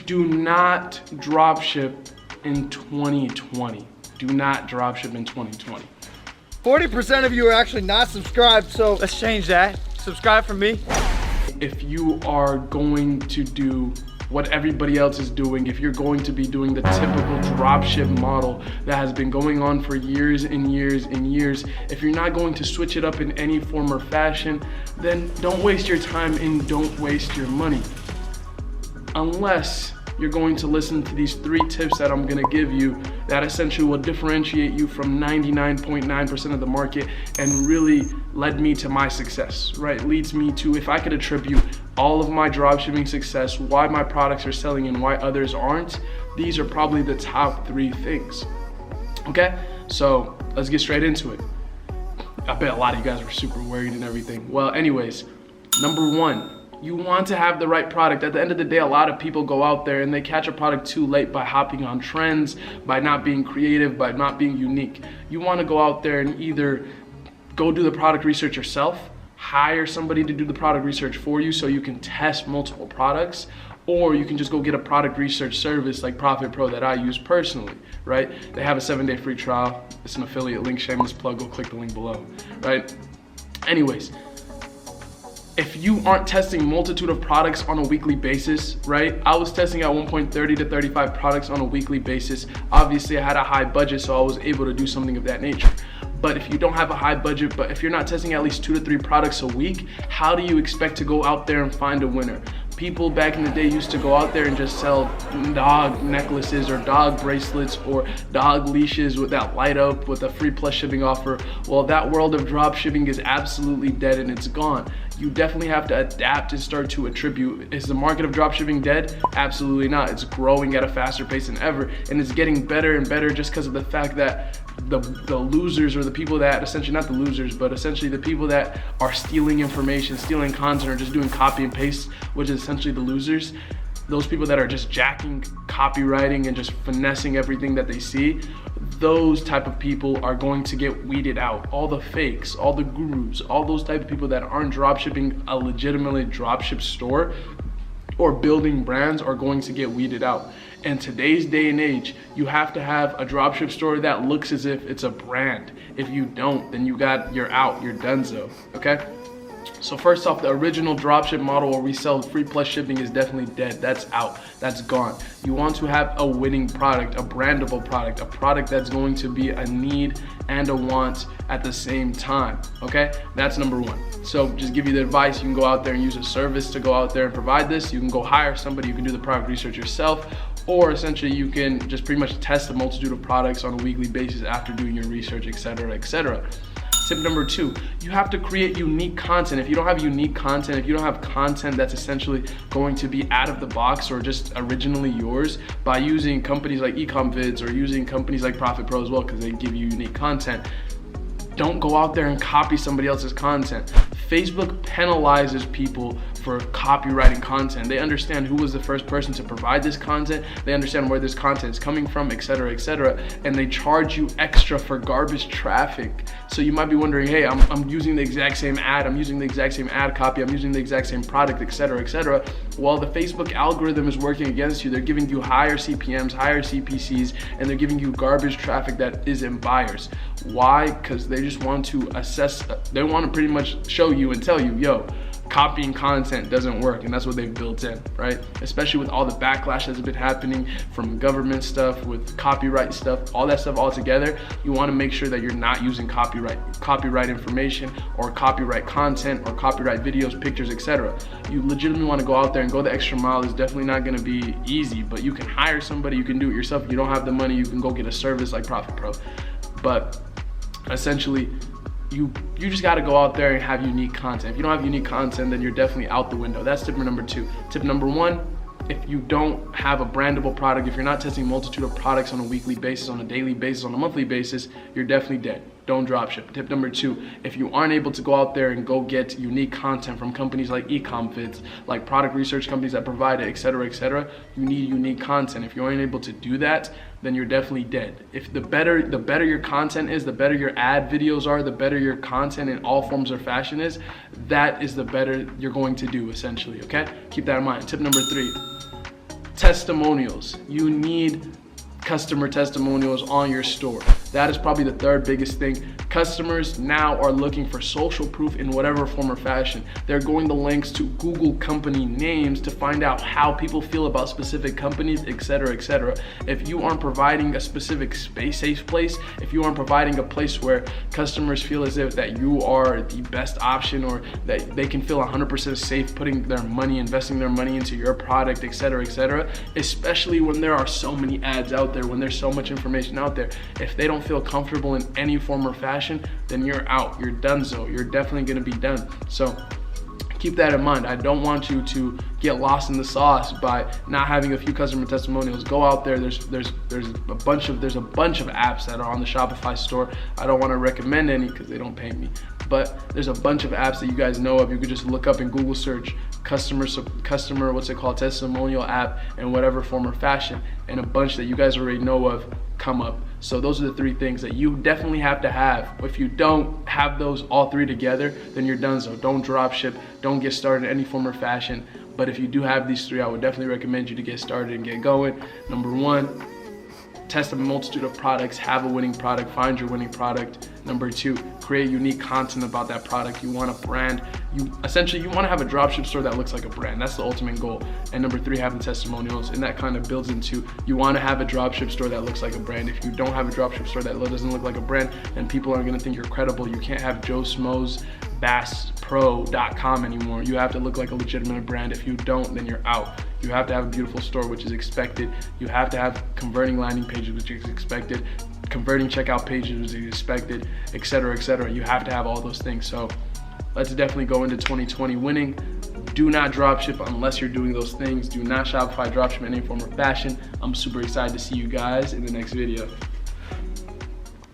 Do not dropship in 2020. Do not dropship in 2020. 40% of you are actually not subscribed, so let's change that. Subscribe for me. If you are going to do what everybody else is doing, if you're going to be doing the typical dropship model that has been going on for years and years and years, if you're not going to switch it up in any form or fashion, then don't waste your time and don't waste your money. Unless you're going to listen to these 3 tips that I'm gonna give you that essentially will differentiate you from 99.9% of the market and really led me to my success, right? Leads me to, if I could attribute all of my dropshipping success, why my products are selling and why others aren't, these are probably the top 3 things, okay? So let's get straight into it. I bet a lot of you guys were super worried and everything. Well, anyways, number 1, you want to have the right product. At the end of the day, a lot of people go out there and they catch a product too late by hopping on trends, by not being creative, by not being unique. You want to go out there and either go do the product research yourself, hire somebody to do the product research for you so you can test multiple products, or you can just go get a product research service like Profit Pro that I use personally, right? They have a 7-day free trial. It's an affiliate link, shameless plug, go click the link below, right? Anyways, if you aren't testing multitude of products on a weekly basis, right? I was testing at one point 30 to 35 products on a weekly basis. Obviously, I had a high budget, so I was able to do something of that nature. But if you don't have a high budget, but if you're not testing at least 2 to 3 products a week, how do you expect to go out there and find a winner? People back in the day used to go out there and just sell dog necklaces or dog bracelets or dog leashes with that light up with a free plus shipping offer. Well, that world of drop shipping is absolutely dead and it's gone. You definitely have to adapt and start to attribute. Is the market of dropshipping dead? Absolutely not. It's growing at a faster pace than ever, and it's getting better and better just because of the fact that the losers, or the people that, essentially not the losers, but essentially the people that are stealing information, stealing content, or just doing copy and paste, which is essentially the losers, those people that are just jacking copywriting and just finessing everything that they see, those type of people are going to get weeded out. All the fakes, all the gurus, all those type of people that aren't dropshipping a legitimately dropship store or building brands are going to get weeded out. In today's day and age, you have to have a dropship store that looks as if it's a brand. If you don't, then you're out, you're donezo, okay? So first off, the original dropship model where we sell free plus shipping is definitely dead. That's out, that's gone. You want to have a winning product, a brandable product, a product that's going to be a need and a want at the same time, okay? That's number 1. So just give you the advice, you can go out there and use a service to go out there and provide this. You can go hire somebody, you can do the product research yourself, or essentially you can just pretty much test a multitude of products on a weekly basis after doing your research, etc., etc. Tip number 2, you have to create unique content. If you don't have unique content, if you don't have content that's essentially going to be out of the box or just originally yours, by using companies like EcomVids or using companies like Profit Pro as well, because they give you unique content, don't go out there and copy somebody else's content. Facebook penalizes people for copywriting content. They understand who was the first person to provide this content, they understand where this content is coming from, etc., etc., and they charge you extra for garbage traffic. So you might be wondering, hey, I'm using the exact same ad, I'm using the exact same ad copy, I'm using the exact same product, etc., etc. Well, the Facebook algorithm is working against you. They're giving you higher CPMs, higher CPCs, and they're giving you garbage traffic that isn't buyers. Why? Because they just want to assess, they want to pretty much show you and tell you, yo, copying content doesn't work, and that's what they've built in, right? Especially with all the backlash that's been happening from government stuff, with copyright stuff, all that stuff all together, you want to make sure that you're not using copyright information or copyright content or copyright videos, pictures, etc. You legitimately want to go out there and go the extra mile. It's definitely not going to be easy, but you can hire somebody, you can do it yourself. If you don't have the money, you can go get a service like Profit Pro. But essentially, you just got to go out there and have unique content. If you don't have unique content, then you're definitely out the window. That's tip number 2. Tip number 1, if you don't have a brandable product, if you're not testing a multitude of products on a weekly basis, on a daily basis, on a monthly basis, you're definitely dead. Don't dropship. Tip number 2, if you aren't able to go out there and go get unique content from companies like EcomVids, like product research companies that provide it, etc., etc., you need unique content. If you aren't able to do that, then you're definitely dead. If the better your content is, the better your ad videos are, the better your content in all forms of fashion is, that is the better you're going to do, essentially, okay? Keep that in mind. Tip number 3, Testimonials. You need customer testimonials on your store. That is probably the third biggest thing. Customers now are looking for social proof in whatever form or fashion. They're going to links to Google company names to find out how people feel about specific companies, etc., etc. If you aren't providing a specific safe place, if you aren't providing a place where customers feel as if that you are the best option, or that they can feel 100% safe putting their money, investing their money into your product, etc., etc., especially when there are so many ads out there, when there's so much information out there, if they don't feel comfortable in any form or fashion, then you're out, you're donezo, you're definitely gonna be done. So keep that in mind. I don't want you to get lost in the sauce by not having a few customer testimonials. Go out there. There's a bunch of apps that are on the Shopify store. I don't want to recommend any because they don't pay me, but there's a bunch of apps that you guys know of. You could just look up in Google search customer testimonial app in whatever form or fashion, and a bunch that you guys already know of come up. So those are the three things that you definitely have to have. If you don't have those all three together, then you're done. So don't drop ship, don't get started in any form or fashion. But if you do have these three, I would definitely recommend you to get started and get going. Number one, test a multitude of products, have a winning product, find your winning product. Number two, create unique content about that product. You want a brand. You want to have a dropship store that looks like a brand. That's the ultimate goal. And number three, have the testimonials. And that kind of builds into, you want to have a dropship store that looks like a brand. If you don't have a dropship store that doesn't look like a brand, then people aren't going to think you're credible. You can't have Joe Schmo's BassPro.com anymore. You have to look like a legitimate brand. If you don't, then you're out. You have to have a beautiful store, which is expected. You have to have converting landing pages, which is expected. Converting checkout pages, which is expected, etc., etc. You have to have all those things. So let's definitely go into 2020 winning. Do not dropship unless you're doing those things. Do not Shopify dropship in any form or fashion. I'm super excited to see you guys in the next video.